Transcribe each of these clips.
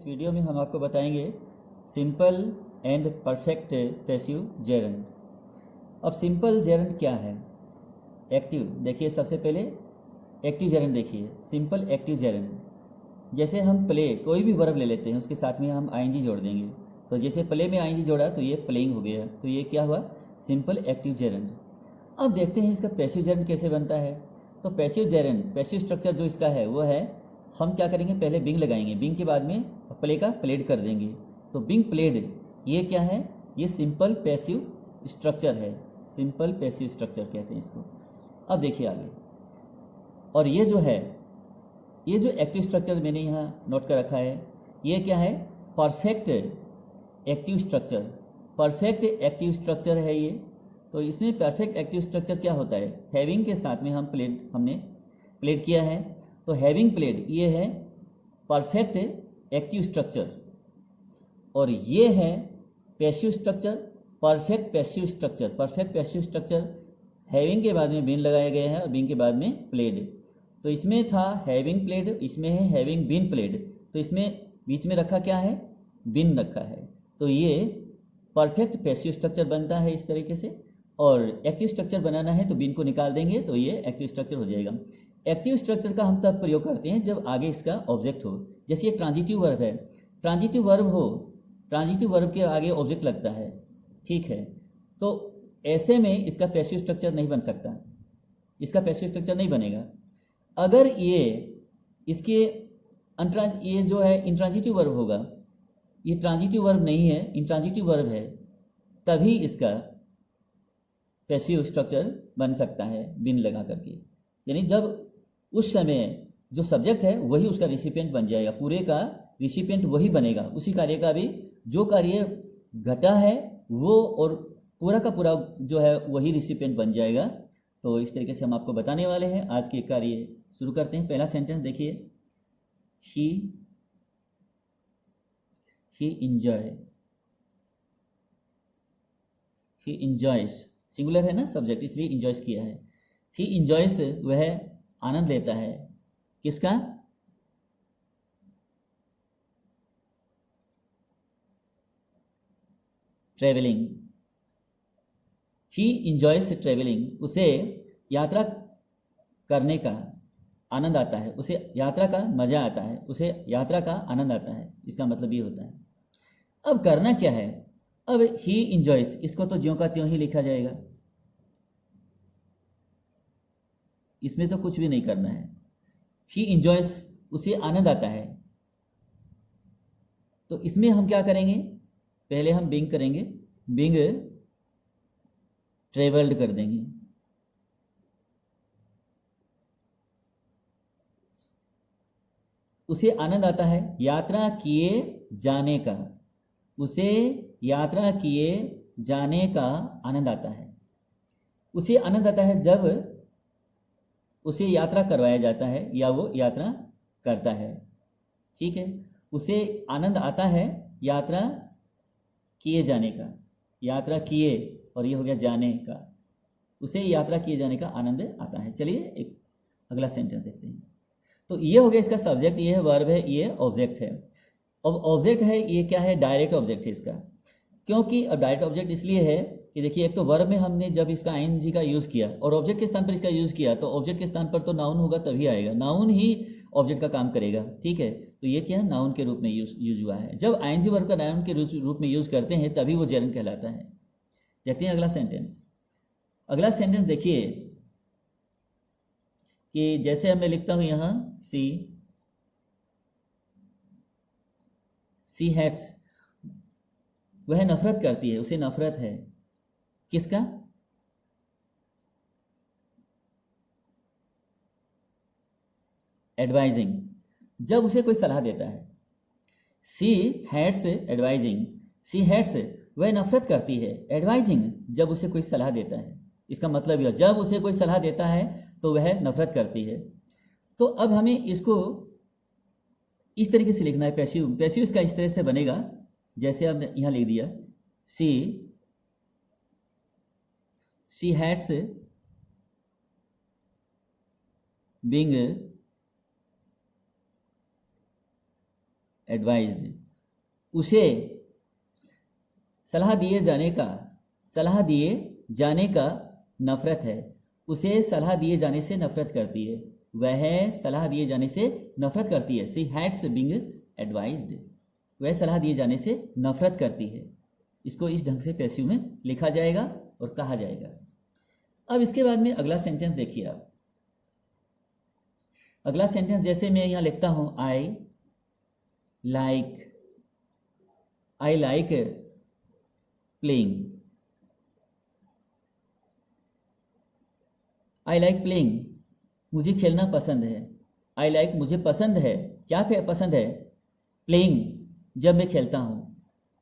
Video में हम आपको बताएंगे simple and perfect passive gerund. अब सिंपल जेरंड क्या है? एक्टिव, देखिए सबसे पहले एक्टिव जेरंड देखिए, सिंपल एक्टिव जेरंड। जैसे हम प्ले, कोई भी वर्ब ले लेते हैं उसके साथ में हम आईएनजी जोड़ देंगे, तो जैसे प्ले में आईएनजी जोड़ा तो ये प्लेइंग हो गया, तो ये क्या हुआ? Simple active gerund. अब देखते हैं इसका पैसिव जेरंड कैसे बनता है। तो पैसिव जेरंड, पैसिव स्ट्रक्चर जो इसका है वो है, हम क्या करेंगे, पहले बिंग लगाएंगे, बिंग के बाद में प्ले का प्लेड कर देंगे, तो बिंग प्लेड, ये क्या है? ये सिंपल पैसिव स्ट्रक्चर है, सिंपल पैसिव स्ट्रक्चर कहते हैं इसको। अब देखिए आगे, और ये जो है, ये जो एक्टिव स्ट्रक्चर मैंने यहाँ नोट कर रखा है, ये क्या है? Perfect active structure, perfect active structure है ये। तो इसमें परफेक्ट एक्टिव स्ट्रक्चर क्या होता है? हैविंग के साथ में हमने प्लेड किया है, तो हैविंग प्लेड ये है परफेक्ट एक्टिव स्ट्रक्चर, और ये है passive structure, perfect passive structure. Perfect passive structure having के बाद में बीन लगाया गया है और बीन के बाद में प्लेड। तो इसमें था हैविंग प्लेड, इसमें है हैविंग बीन प्लेड, तो इसमें बीच में रखा क्या है? बीन रखा है। तो ये परफेक्ट पैसिव स्ट्रक्चर बनता है इस तरीके से। और एक्टिव स्ट्रक्चर बनाना है तो बीन को निकाल देंगे तो ये एक्टिव स्ट्रक्चर हो जाएगा। एक्टिव स्ट्रक्चर का हम तब प्रयोग करते हैं जब आगे इसका ऑब्जेक्ट हो। जैसे एक ट्रांजिटिव वर्ब है, ट्रांजिटिव वर्ब हो, ट्रांजिटिव वर्ब के आगे ऑब्जेक्ट लगता है, ठीक है, तो ऐसे में इसका पैसिव स्ट्रक्चर नहीं बन सकता, इसका पैसिव स्ट्रक्चर नहीं बनेगा। अगर ये इसके ये जो है इंट्रांजिटिव वर्ब होगा, ये ट्रांजिटिव वर्ब नहीं है, इंट्रांजिटिव वर्ब है, तभी इसका पैसिव स्ट्रक्चर बन सकता है बिन लगा करके। यानी जब उस समय जो सब्जेक्ट है वही उसका रिसिपिएंट बन जाएगा, पूरे का रिसिपिएंट वही बनेगा, उसी कार्य का भी जो कार्य घटा है वो, और पूरा का पूरा जो है वही रिसिपिएंट बन जाएगा। तो इस तरीके से हम आपको बताने वाले हैं। आज के कार्य शुरू करते हैं। पहला सेंटेंस देखिए, ही इंजॉयस, सिंगुलर है ना सब्जेक्ट, इसलिए इंजॉयस किया है। ही इंजॉयस, वह आनंद लेता है, किसका? ट्रेवलिंग। ही इंजॉयस ट्रेवलिंग, उसे यात्रा करने का आनंद आता है, उसे यात्रा का मजा आता है, उसे यात्रा का आनंद आता है, इसका मतलब ये होता है। अब करना क्या है? अब ही इंजॉयस, इसको तो ज्यों का त्यों ही लिखा जाएगा, इसमें तो कुछ भी नहीं करना है। ही इंजॉयस, उसे आनंद आता है, तो इसमें हम क्या करेंगे? पहले हम बिंग करेंगे, बिंग ट्रेवल्ड कर देंगे, उसे आनंद आता है यात्रा किए जाने का, उसे यात्रा किए जाने का आनंद आता है। उसे आनंद आता है जब उसे यात्रा करवाया जाता है या वो यात्रा करता है, ठीक है। उसे आनंद आता है यात्रा किए जाने का, यात्रा किए और ये हो गया जाने का, उसे यात्रा किए जाने का आनंद आता है। चलिए एक अगला सेंटेंस देखते हैं। तो ये हो गया इसका सब्जेक्ट, ये है वर्ब है, ये ऑब्जेक्ट है। अब ऑब्जेक्ट है, ये क्या है? डायरेक्ट ऑब्जेक्ट है इसका। क्योंकि अब डायरेक्ट ऑब्जेक्ट इसलिए है कि देखिए, एक तो वर्ब में हमने जब इसका आईएनजी का यूज़ किया और ऑब्जेक्ट के स्थान पर इसका यूज़ किया, तो ऑब्जेक्ट के स्थान पर तो नाउन होगा तभी आएगा, नाउन ही ऑब्जेक्ट का काम करेगा, ठीक है। तो ये क्या है? नाउन के रूप में यूज हुआ है। जब आईएनजी वर्ब का नाउन के रूप में यूज़ करते हैं तभी वो जेरंड कहलाता है। देखते हैं अगला सेंटेंस। अगला सेंटेंस देखिए कि जैसे मैं लिखता हूं यहां, सी हैट्स, वह नफरत करती है, उसे नफरत है, किसका? एडवाइजिंग, जब उसे कोई सलाह देता है। सी हैट्स एडवाइजिंग, सी हैट्स, वह नफरत करती है, एडवाइजिंग, जब उसे कोई सलाह देता है। इसका मतलब यह, जब उसे कोई सलाह देता है तो वह नफरत करती है। तो अब हमें इसको इस तरीके से लिखना है, पैसिव। पैसिव इसका इस तरह से बनेगा जैसे हमने यहाँ लिख दिया, सी हैट्स बीइंग एडवाइज्ड, उसे सलाह दिए जाने का नफरत है, उसे सलाह दिए जाने से नफरत करती है, वह सलाह दिए जाने से नफरत करती है। सी हैट्स बीइंग एडवाइज्ड, वह सलाह दिए जाने से नफरत करती है। इसको इस ढंग से पैसिव में लिखा जाएगा और कहा जाएगा। अब इसके बाद में अगला सेंटेंस देखिए आप। अगला सेंटेंस जैसे मैं यहाँ लिखता हूँ I like playing, I like playing, मुझे खेलना पसंद है। आई लाइक मुझे पसंद है, क्या पसंद है? प्लेइंग, जब मैं खेलता हूँ,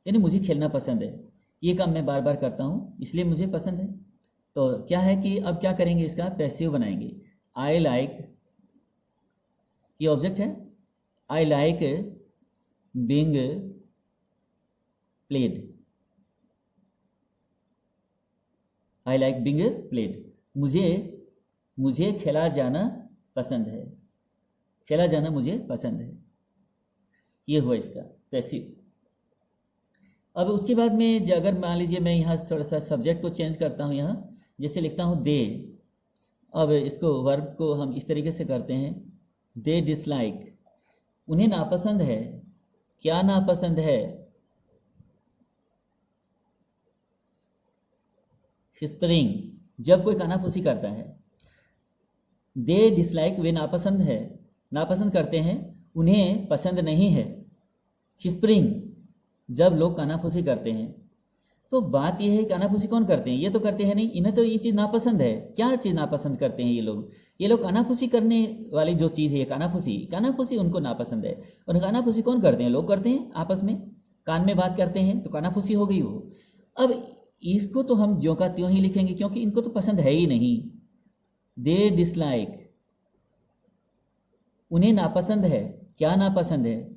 यानी मुझे खेलना पसंद है, ये काम मैं बार बार करता हूँ इसलिए मुझे पसंद है। तो क्या है कि अब क्या करेंगे, इसका पैसिव बनाएंगे। आई लाइक, ये ऑब्जेक्ट है, I like being played, I like being played, मुझे खेला जाना पसंद है, खेला जाना मुझे पसंद है। ये हुआ इसका पैसिव। अब उसके बाद में अगर मान लीजिए मैं यहाँ थोड़ा सा सब्जेक्ट को चेंज करता हूँ, यहाँ जैसे लिखता हूँ दे, अब इसको वर्ब को हम इस तरीके से करते हैं, दे डिसलाइक, उन्हें नापसंद है, क्या नापसंद है? व्हिस्परिंग, जब कोई कानाफूसी करता है। दे डिसलाइक, वे नापसंद है, नापसंद करते हैं, उन्हें पसंद नहीं है। व्हिस्परिंग, जब लोग कानाफूसी करते हैं। तो बात यह है कानाफूसी कौन करते हैं? ये तो करते हैं नहीं, इन्हें तो ये चीज़ नापसंद है। क्या चीज़ नापसंद करते हैं ये लोग कानाफूसी करने वाली जो चीज़ है, कानाफूसी उनको नापसंद है। और कानाफूसी कौन करते हैं? लोग करते हैं, आपस में कान में बात करते हैं, तो कानाफूसी हो गई वो। अब इसको तो हम ज्यों का त्यों ही लिखेंगे क्योंकि इनको तो पसंद है ही नहीं। दे डिसलाइक, उन्हें नापसंद है, क्या नापसंद है?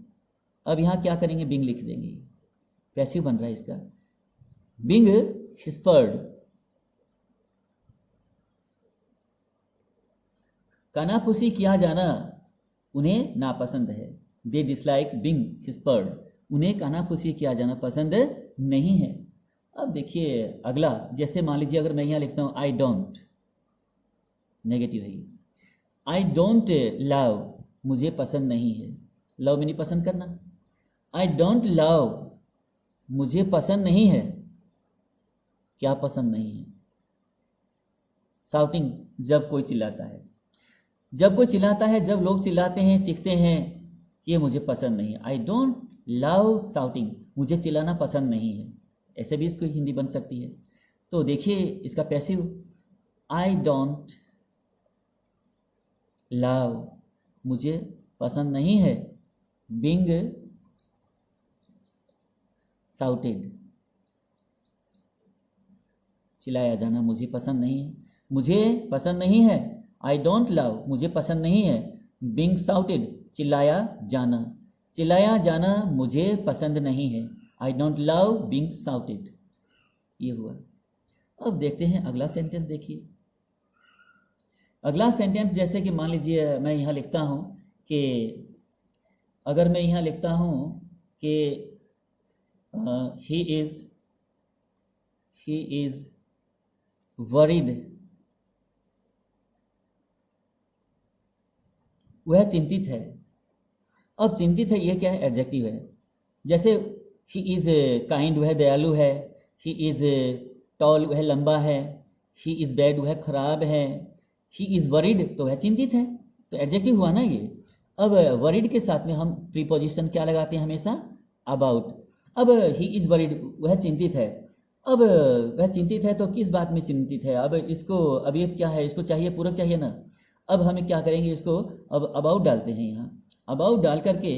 अब यहाँ क्या करेंगे, बिंग लिख देंगे, पैसिव बन रहा है इसका। बिंग व्हिस्पर्ड, कानाफूसी किया जाना उन्हें नापसंद है। दे डिसलाइक बिंग व्हिस्पर्ड, उन्हें कानाफूसी किया जाना पसंद नहीं है। अब देखिए अगला, जैसे मान लीजिए अगर मैं यहाँ लिखता हूँ आई डोंट, नेगेटिव है ये, आई डोंट लव, मुझे पसंद नहीं है, लव में नहीं पसंद करना। आई डोंट लव, मुझे पसंद नहीं है, क्या पसंद नहीं है? शाउटिंग, जब कोई चिल्लाता है, जब कोई चिल्लाता है, जब लोग चिल्लाते हैं, चीखते हैं, ये मुझे पसंद नहीं है। आई डोंट लव शाउटिंग, मुझे चिल्लाना पसंद नहीं है। ऐसे भी इसको हिंदी बन सकती है। तो देखिए इसका पैसिव, आई डोंट लव, मुझे पसंद नहीं है, बिंग शाउटेड, चिल्लाया जाना मुझे पसंद नहीं है, मुझे पसंद नहीं है। आई डोंट लव, मुझे पसंद नहीं है, बिंग शाउटेड, चिल्लाया जाना मुझे पसंद नहीं है। I don't love being shouted, ये हुआ। अब देखते हैं अगला सेंटेंस। देखिए अगला सेंटेंस, जैसे कि मान लीजिए मैं यहाँ लिखता हूँ कि अगर मैं यहाँ लिखता हूँ कि he is worried, वह चिंतित है। अब चिंतित है, ये क्या है? एडजेक्टिव है। जैसे he is kind, वह दयालु है। he is tall, वह लंबा है। he is bad, वह खराब है। he is worried, तो वह चिंतित है, तो एडजेक्टिव हुआ ना ये। अब worried के साथ में हम प्रीपोजिशन क्या लगाते हैं? हमेशा about। अब he is worried, वह चिंतित है। अब वह चिंतित है तो किस बात में चिंतित है? अब इसको, अब ये क्या है? इसको चाहिए, पूरक चाहिए ना। अब हमें क्या करेंगे, इसको अब अबाउट डालते हैं। यहाँ अबाउट डाल करके,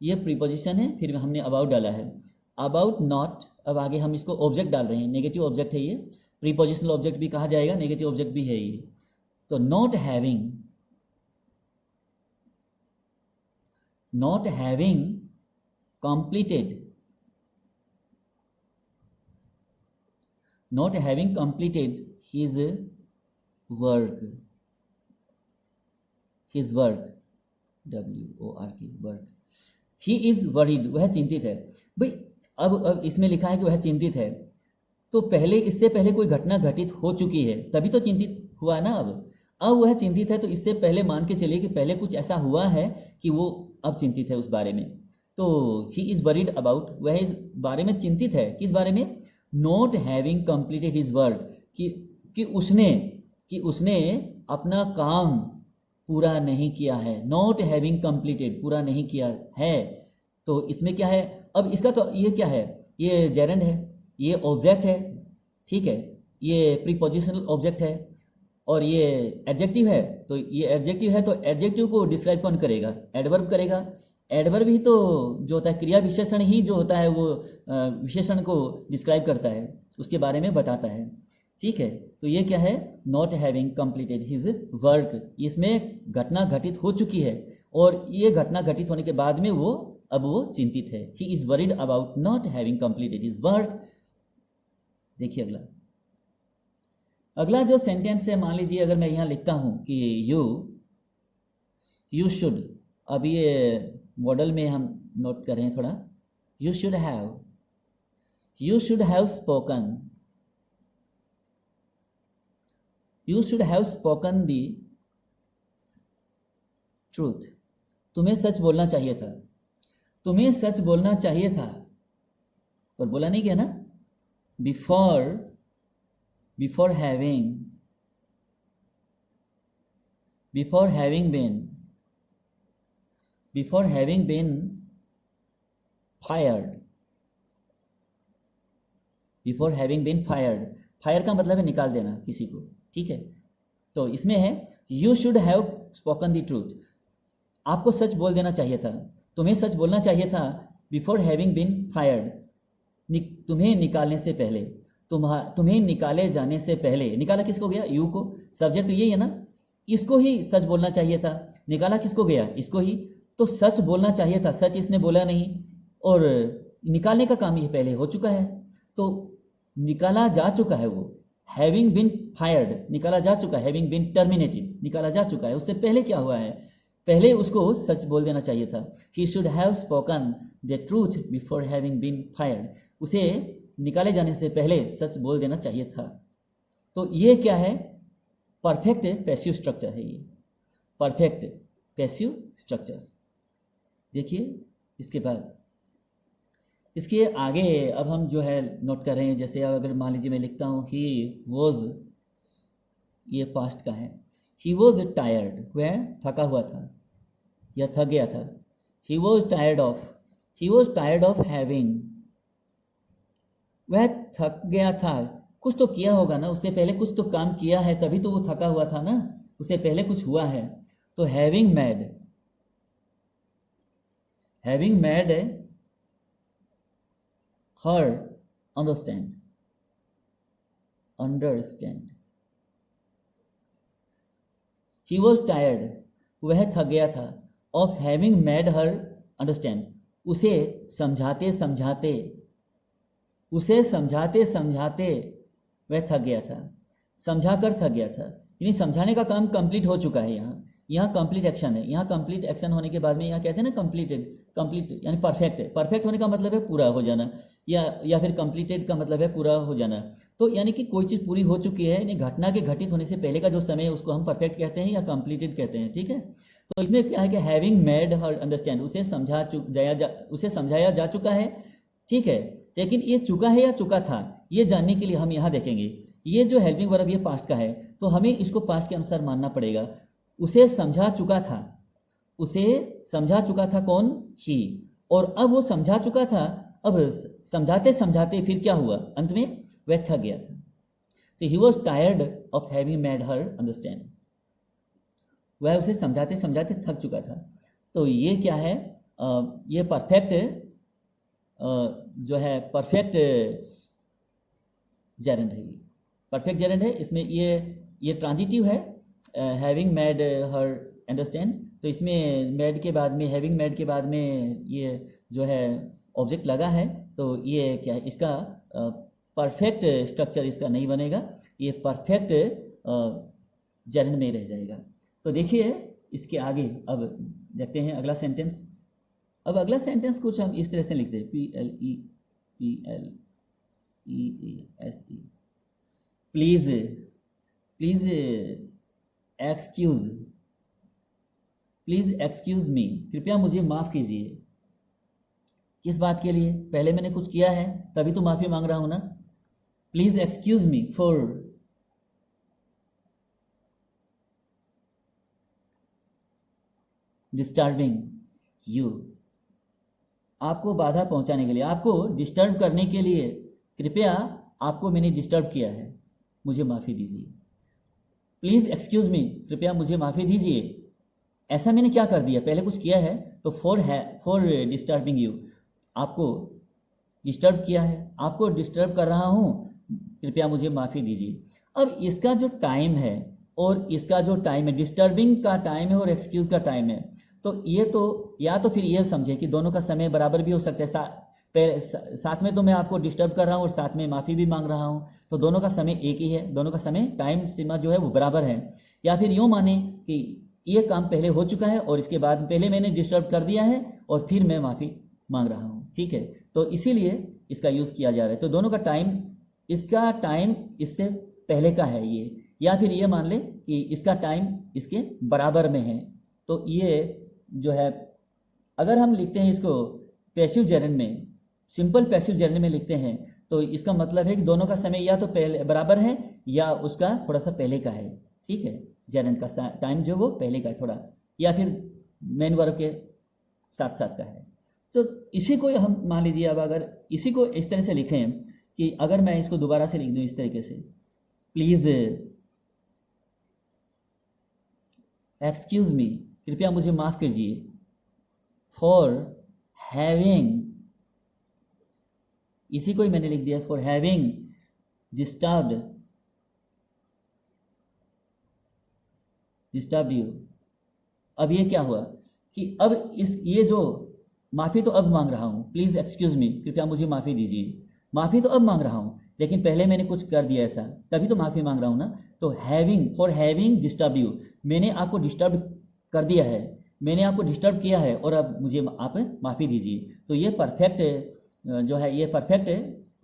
ये प्रीपोजिशन है, फिर हमने अबाउट डाला है, अबाउट नॉट। अब आगे हम इसको ऑब्जेक्ट डाल रहे हैं, नेगेटिव ऑब्जेक्ट है ये, प्रीपोजिशनल ऑब्जेक्ट भी कहा जाएगा, नेगेटिव ऑब्जेक्ट भी है ये। तो not having completed, not having completed his work, work, he is worried, वह चिंतित है। भाई अब इसमें लिखा है कि वह चिंतित है, तो पहले इससे पहले कोई घटना घटित हो चुकी है तभी तो चिंतित हुआ ना। अब वह चिंतित है तो इससे पहले मान के चलिए कि पहले कुछ ऐसा हुआ है कि वो अब चिंतित है उस बारे में। तो ही इज़ वरीड अबाउट, वह इस बारे में चिंतित है। किस बारे में? Not having completed his work, कि उसने अपना काम पूरा नहीं किया है। नॉट हैविंग कंप्लीटेड, पूरा नहीं किया है। तो इसमें क्या है? अब इसका तो ये क्या है? ये जेरेंड है, ये ऑब्जेक्ट है, ठीक है, ये प्रीपोजिशनल ऑब्जेक्ट है, और ये एडजेक्टिव है। तो ये एडजेक्टिव है, तो एडजेक्टिव को डिस्क्राइब कौन करेगा? एडवर्ब करेगा। एडवर्ब ही तो जो होता है, क्रिया विशेषण ही जो होता है वो विशेषण को डिस्क्राइब करता है, उसके बारे में बताता है, ठीक है। तो ये क्या है? Not having completed his work, इसमें घटना घटित हो चुकी है, और ये घटना घटित होने के बाद में अब वो चिंतित है। He is worried about not having completed his work. देखिए अगला जो सेंटेंस है, मान लीजिए अगर मैं यहाँ लिखता हूँ कि यू शुड, अब ये मॉडल में हम नोट करें थोड़ा। You should have spoken, you should have spoken the truth, तुम्हें सच बोलना चाहिए था, तुम्हें सच बोलना चाहिए था, पर बोला नहीं गया ना। Before having been fired, fire का मतलब है निकाल देना किसी को, ठीक है। तो इसमें है you should have spoken the truth, आपको सच बोल देना चाहिए था, तुम्हें सच बोलना चाहिए था। बिफोर हैविंग बीन फायर्ड, तुम्हें निकालने से पहले, तुम्हें निकाले जाने से पहले। निकाला किसको गया? यू को, सब्जेक्ट तो यही है ना, इसको ही सच बोलना चाहिए था। निकाला किसको गया? इसको ही। तो सच बोलना चाहिए था, सच इसने बोला नहीं, और निकालने का काम ये पहले हो चुका है, तो निकाला जा चुका है वो। हैविंग बीन फायर्ड निकाला जा चुका है, हैविंग बीन टर्मिनेटेड निकाला जा चुका है। उससे पहले क्या हुआ है? पहले उसको सच बोल देना चाहिए था। He should have spoken the truth before having been fired, उसे निकाले जाने से पहले सच बोल देना चाहिए था। तो ये क्या है? परफेक्ट पैसिव स्ट्रक्चर है ये, परफेक्ट पैसिव स्ट्रक्चर। देखिए इसके बाद, इसके आगे अब हम जो है नोट कर रहे हैं। जैसे अगर मान लीजिए मैं लिखता हूँ ही वॉज, ये पास्ट का है। ही वॉज टायर्ड, वह थका हुआ था या थक गया था। He was tired of having, वह थक गया था। कुछ तो किया होगा ना, उससे पहले कुछ तो काम किया है, तभी तो वो थका हुआ था ना, उससे पहले कुछ हुआ है। तो having mad her understand, he was tired, वह थक गया था, of having mad her understand, उसे समझाते समझाते वह थक गया था, समझाकर थक गया था। यानी समझाने का काम कंप्लीट हो चुका है। यहाँ कंप्लीट एक्शन है। यहाँ कंप्लीट एक्शन होने के बाद में यहाँ कहते हैं ना कंप्लीट यानी परफेक्ट है। परफेक्ट होने का मतलब है पूरा हो जाना, या फिर कंप्लीटेड का मतलब है पूरा हो जाना। तो यानी कि कोई चीज़ पूरी हो चुकी है, यानी घटना के घटित होने से पहले का जो समय है उसको हम परफेक्ट कहते हैं या कंप्लीटेड कहते हैं, ठीक है। तो इसमें क्या है कि हैविंग मेड हर अंडरस्टैंड, उसे समझाया जा चुका है, ठीक है। लेकिन ये चुका है या चुका था, ये जानने के लिए हम यहाँ देखेंगे। ये जो हेल्पिंग वर्ब ये पास्ट का है, तो हमें इसको पास्ट के अनुसार मानना पड़ेगा। उसे समझा चुका था कौन? ही। और अब वो समझा चुका था, अब समझाते समझाते फिर क्या हुआ? अंत में वह थक गया था। तो he was tired of having made her understand, वह उसे समझाते समझाते थक चुका था। तो ये क्या है? ये परफेक्ट जो है परफेक्ट जेरेंड है। परफेक्ट जेरेंड है। इसमें ये ट्रांजिटिव है, हैविंग मेड हर अंडरस्टैंड। तो इसमें मेड के बाद में, हैविंग मेड के बाद में ये जो है ऑब्जेक्ट लगा है। तो ये क्या है? इसका परफेक्ट स्ट्रक्चर इसका नहीं बनेगा, ये परफेक्ट जेरेंड में रह जाएगा। तो देखिए इसके आगे अब देखते हैं अगला सेंटेंस। अब अगला सेंटेंस कुछ हम इस तरह से लिखते हैं, PLEASE, please, please excuse, please excuse me, कृपया मुझे माफ कीजिए। किस बात के लिए? पहले मैंने कुछ किया है तभी तो माफी मांग रहा हूं ना। Please excuse me for disturbing you, आपको बाधा पहुंचाने के लिए, आपको डिस्टर्ब करने के लिए, कृपया आपको मैंने डिस्टर्ब किया है, मुझे माफ़ी दीजिए। प्लीज़ एक्सक्यूज मी, कृपया मुझे माफ़ी दीजिए। ऐसा मैंने क्या कर दिया? पहले कुछ किया है तो फॉर डिस्टर्बिंग यू, आपको डिस्टर्ब किया है, आपको डिस्टर्ब कर रहा हूँ, कृपया मुझे माफ़ी दीजिए। अब इसका जो टाइम है और इसका जो टाइम है, डिस्टर्बिंग का टाइम है और एक्सक्यूज का टाइम है, तो ये तो या तो फिर ये समझे कि दोनों का समय बराबर भी हो सकता है। साथ में तो मैं आपको डिस्टर्ब कर रहा हूँ और साथ में माफ़ी भी मांग रहा हूँ, तो दोनों का समय एक ही है, दोनों का समय टाइम सीमा जो है वो बराबर है। या फिर यूँ माने कि ये काम पहले हो चुका है और इसके बाद पहले मैंने डिस्टर्ब कर दिया है और फिर मैं माफ़ी मांग रहा हूँ, ठीक है, तो इसीलिए इसका यूज़ किया जा रहा है। तो दोनों का टाइम, इसका टाइम इससे पहले का है ये, या फिर ये मान ले कि इसका टाइम इसके बराबर में है। तो ये जो है, अगर हम लिखते हैं इसको पैसिव जेरंड में, सिंपल पैसिव जेरंड में लिखते हैं, तो इसका मतलब है कि दोनों का समय या तो पहले बराबर है या उसका थोड़ा सा पहले का है, ठीक है, जेरंड का टाइम जो वो पहले का है थोड़ा, या फिर मेन वर्ब के साथ साथ का है। तो इसी को हम मान लीजिए, अब अगर इसी को इस तरह से लिखें कि अगर मैं इसको दोबारा से लिख दूं इस तरीके से, प्लीज़ एक्सक्यूज मी, कृपया मुझे माफ़ कीजिए, फॉर हैविंग, इसी को ही मैंने लिख दिया, फॉर हैविंग डिस्टर्ब यू। अब ये क्या हुआ कि अब ये जो माफ़ी तो अब मांग रहा हूँ, प्लीज़ एक्सक्यूज मी, कृपया मुझे माफ़ी दीजिए, माफ़ी तो अब मांग रहा हूँ, लेकिन पहले मैंने कुछ कर दिया ऐसा, तभी तो माफ़ी मांग रहा हूँ ना। तो having, for having disturb you, मैंने आपको डिस्टर्ब कर दिया है, मैंने आपको डिस्टर्ब किया है और अब मुझे आप माफ़ी दीजिए। तो ये परफेक्ट जो है, ये परफेक्ट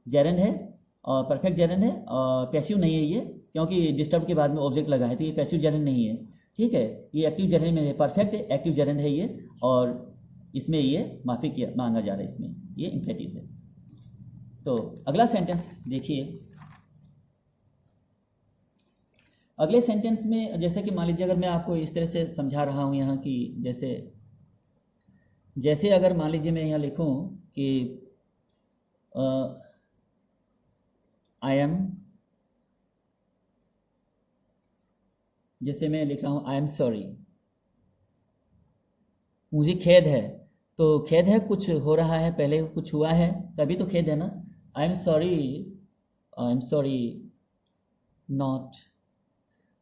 जेरंड है, और परफेक्ट जेरंड है, पैसिव नहीं है ये, क्योंकि डिस्टर्ब के बाद में ऑब्जेक्ट लगा है, तो ये पैसिव जेरंड नहीं है, ठीक है। ये एक्टिव जेरंड में है, परफेक्ट एक्टिव जेरंड है ये, और इसमें ये माफ़ी किया मांगा जा रहा है, इसमें ये इम्परेटिव है। तो अगला सेंटेंस देखिए। अगले सेंटेंस में जैसे कि मान लीजिए, अगर मैं आपको इस तरह से समझा रहा हूँ यहाँ कि जैसे अगर मान लीजिए मैं यहाँ लिखूँ कि आई एम, जैसे मैं लिख रहा हूँ आई एम सॉरी, मुझे खेद है, तो खेद है कुछ हो रहा है, पहले कुछ हुआ है तभी तो खेद है ना। I am sorry not,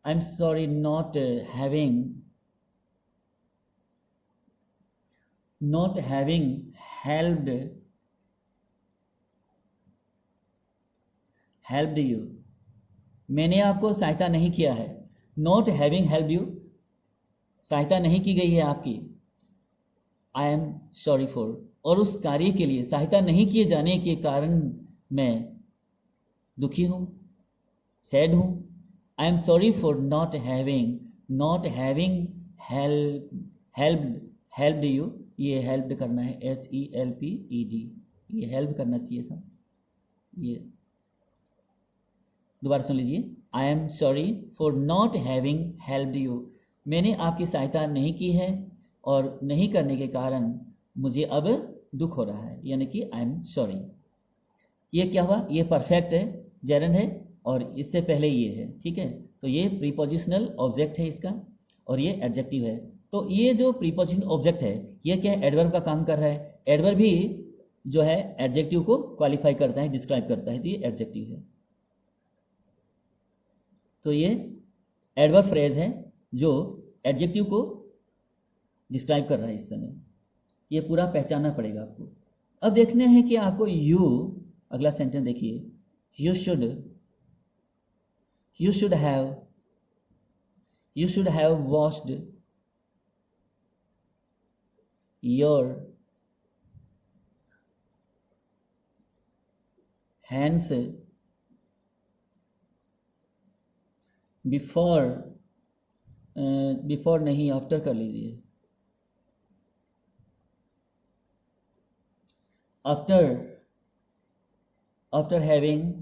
I am sorry not having helped you, मैंने आपको सहायता नहीं किया है, नॉट हैविंग हेल्प यू, सहायता नहीं की गई है आपकी, आई एम सॉरी फॉर, और उस कार्य के लिए, सहायता नहीं किए जाने के कारण मैं दुखी हूँ, सैड हूँ। I am sorry for not having helped you, ये हेल्प करना है, HELPED, ये हेल्प करना चाहिए था, ये दोबारा सुन लीजिए। I am sorry for not having helped you, मैंने आपकी सहायता नहीं की है और नहीं करने के कारण मुझे अब दुख हो रहा है, यानी कि आई एम सॉरी। ये क्या हुआ? ये परफेक्ट है जेरंड है और इससे पहले ये है, ठीक है। तो ये प्रीपोजिशनल ऑब्जेक्ट है इसका, और ये एडजेक्टिव है। तो ये जो प्रीपोजिशनल ऑब्जेक्ट है ये क्या है? एडवर्ब का काम कर रहा है। एडवर्ब भी जो है एडजेक्टिव को क्वालिफाई करता है, डिस्क्राइब करता है, तो ये एडजेक्टिव है। तो ये एडवर्ब फ्रेज है जो एडजेक्टिव को डिस्क्राइब कर रहा है इस समय, ये पूरा पहचानना पड़ेगा आपको। अब देखने हैं कि आपको यू, अगला सेंटेंस देखिए, you should have washed your hands before, before नहीं आफ्टर कर लीजिए, after, after having,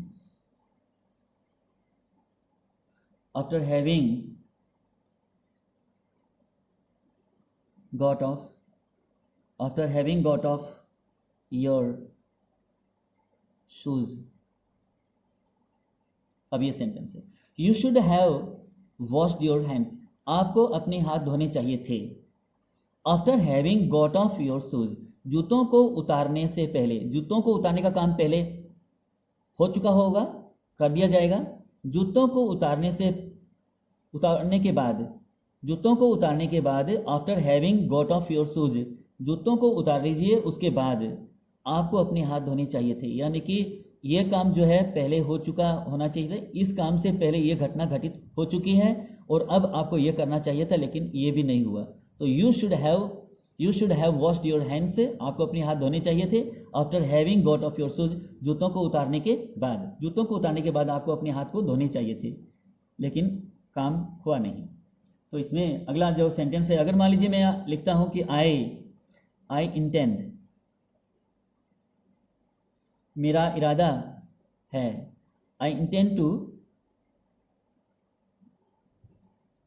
after having got off, after having got off your shoes। अब ये सेंटेंस है, you should have washed your hands, आपको अपने हाथ धोने चाहिए थे। After having got off your shoes, जूतों को उतारने से पहले, जूतों को उतारने का काम पहले हो चुका होगा, कर दिया जाएगा। जूतों को उतारने के बाद, जूतों को उतारने के बाद, after having got off your shoes, जूतों को उतार लीजिए, उसके बाद आपको अपने हाथ धोने चाहिए थे। यानी कि ये काम जो है पहले हो चुका होना चाहिए, इस काम से पहले ये घटना घटित हो चुकी है और अब आपको ये करना चाहिए था, लेकिन ये भी नहीं हुआ। तो you should have washed your hands, आपको अपने हाथ धोने चाहिए थे। After having got off your shoes, जूतों को उतारने के बाद, जूतों को उतारने के बाद आपको अपने हाथ को धोने चाहिए थे, लेकिन काम हुआ नहीं। तो इसमें अगला जो सेंटेंस है, अगर मान लीजिए मैं लिखता हूं कि आई इंटेंड, मेरा इरादा है, आई इंटेंड टू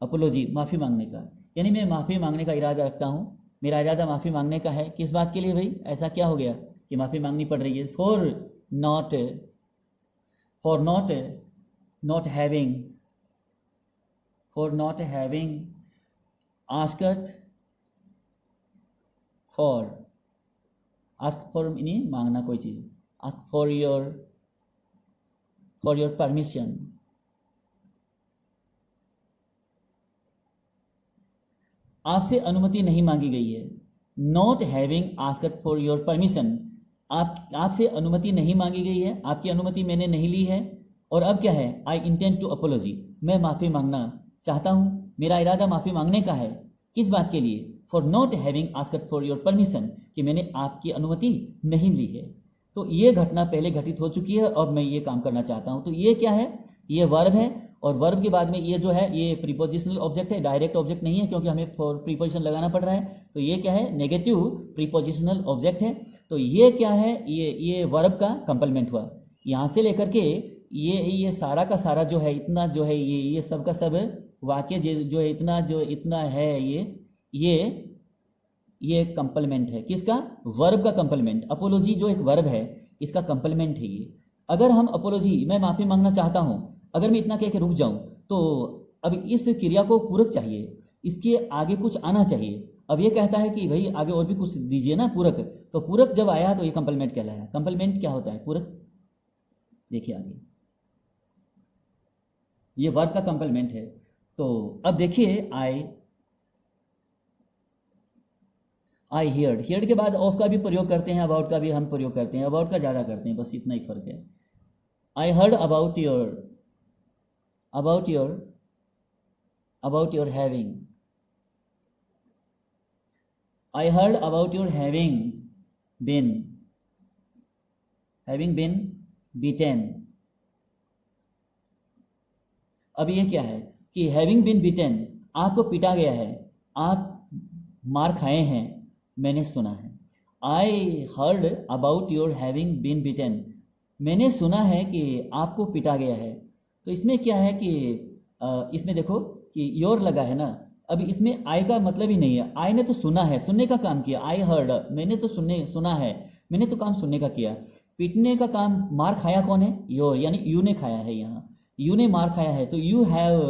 अपोलॉजी, माफ़ी मांगने का, यानी मैं माफ़ी मांगने का इरादा रखता हूं, मेरा इरादा माफ़ी मांगने का है। किस बात के लिए भाई, ऐसा क्या हो गया कि माफ़ी मांगनी पड़ रही है? For not having asked for meaning मांगना कोई चीज़, आस्क फॉर योर परमिशन, आपसे अनुमति नहीं मांगी गई है। Not having asked for your permission, आपसे अनुमति नहीं मांगी गई है, आपकी अनुमति मैंने नहीं ली है। और अब क्या है, आई इंटेंड टू अपोलॉजी, मैं माफ़ी मांगना चाहता हूँ, मेरा इरादा माफ़ी मांगने का है। किस बात के लिए? For not having asked for your permission, कि मैंने आपकी अनुमति नहीं ली है। तो ये घटना पहले घटित हो चुकी है और मैं ये काम करना चाहता हूँ। तो ये क्या है, ये वर्ब है, और वर्ब के बाद में ये जो है ये प्रीपोजिशनल ऑब्जेक्ट है, डायरेक्ट ऑब्जेक्ट नहीं है, क्योंकि हमें फॉर प्रीपोजिशन लगाना पड़ रहा है। तो ये क्या है, नेगेटिव प्रीपोजिशनल ऑब्जेक्ट है। तो ये क्या है, ये वर्ब का कंप्लीमेंट हुआ। यहाँ से लेकर के ये सारा का सारा जो है, इतना जो है, ये सब का सब वाक्य जो है, इतना है, ये कंप्लीमेंट है। किसका? वर्ब का कंप्लीमेंट। अपोलॉजी जो एक वर्ब है, इसका कंप्लीमेंट है ये। अगर हम अपोलॉजी, मैं माफ़ी मांगना चाहता हूँ, अगर मैं इतना कह के रुक जाऊँ, तो अब इस क्रिया को पूरक चाहिए, इसके आगे कुछ आना चाहिए। अब ये कहता है कि भाई आगे और भी कुछ दीजिए ना, पूरक। तो पूरक जब आया तो ये कंप्लीमेंट कहलाया। कंप्लीमेंट क्या होता है? पूरक। देखिए आगे, ये वर्ब का कंप्लीमेंट है। तो अब देखिए, आई हियर्ड के बाद ऑफ का भी प्रयोग करते हैं, अबाउट का भी हम प्रयोग करते हैं, अबाउट का ज़्यादा करते हैं, बस इतना ही फर्क है। I heard about your having, I heard about your having been beaten. अब ये क्या है कि हैविंग बीन बीटेन, आपको पीटा गया है, आप मार खाए हैं, मैंने सुना है। I heard about your having been beaten, मैंने सुना है कि आपको पीटा गया है। तो इसमें क्या है कि इसमें देखो कि योर लगा है ना, अब इसमें आई का मतलब ही नहीं है। आई ने तो सुना है, सुनने का काम किया। आई हर्ड, मैंने तो सुना है, मैंने तो काम सुनने का किया। पीटने का काम, मार खाया कौन है? योर, यानी यू ने खाया है, यहाँ यू ने मार खाया है। तो यू हैव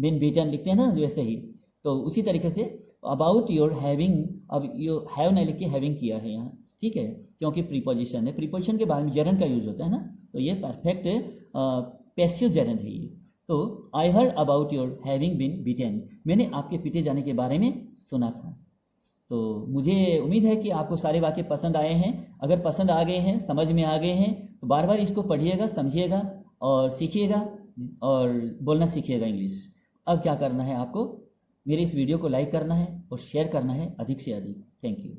बीन बीटन लिखते हैं ना, वैसे ही। तो उसी तरीके से अबाउट योर हैविंग, अब यू हैव नहीं लिख के हैविंग किया है यहाँ, ठीक है, क्योंकि प्रीपोजिशन है। प्रीपोजिशन के बाद में जेरंड का यूज होता है ना, तो ये परफेक्ट पैसिव जेरंड है ये। तो I heard about your having been beaten, मैंने आपके पीटे जाने के बारे में सुना था। तो मुझे उम्मीद है कि आपको सारे वाक्य पसंद आए हैं। अगर पसंद आ गए हैं, समझ में आ गए हैं, तो बार बार इसको पढ़िएगा, समझिएगा और सीखिएगा और बोलना सीखिएगा इंग्लिश। अब क्या करना है आपको, मेरे इस वीडियो को लाइक करना है और शेयर करना है अधिक से अधिक। Thank you.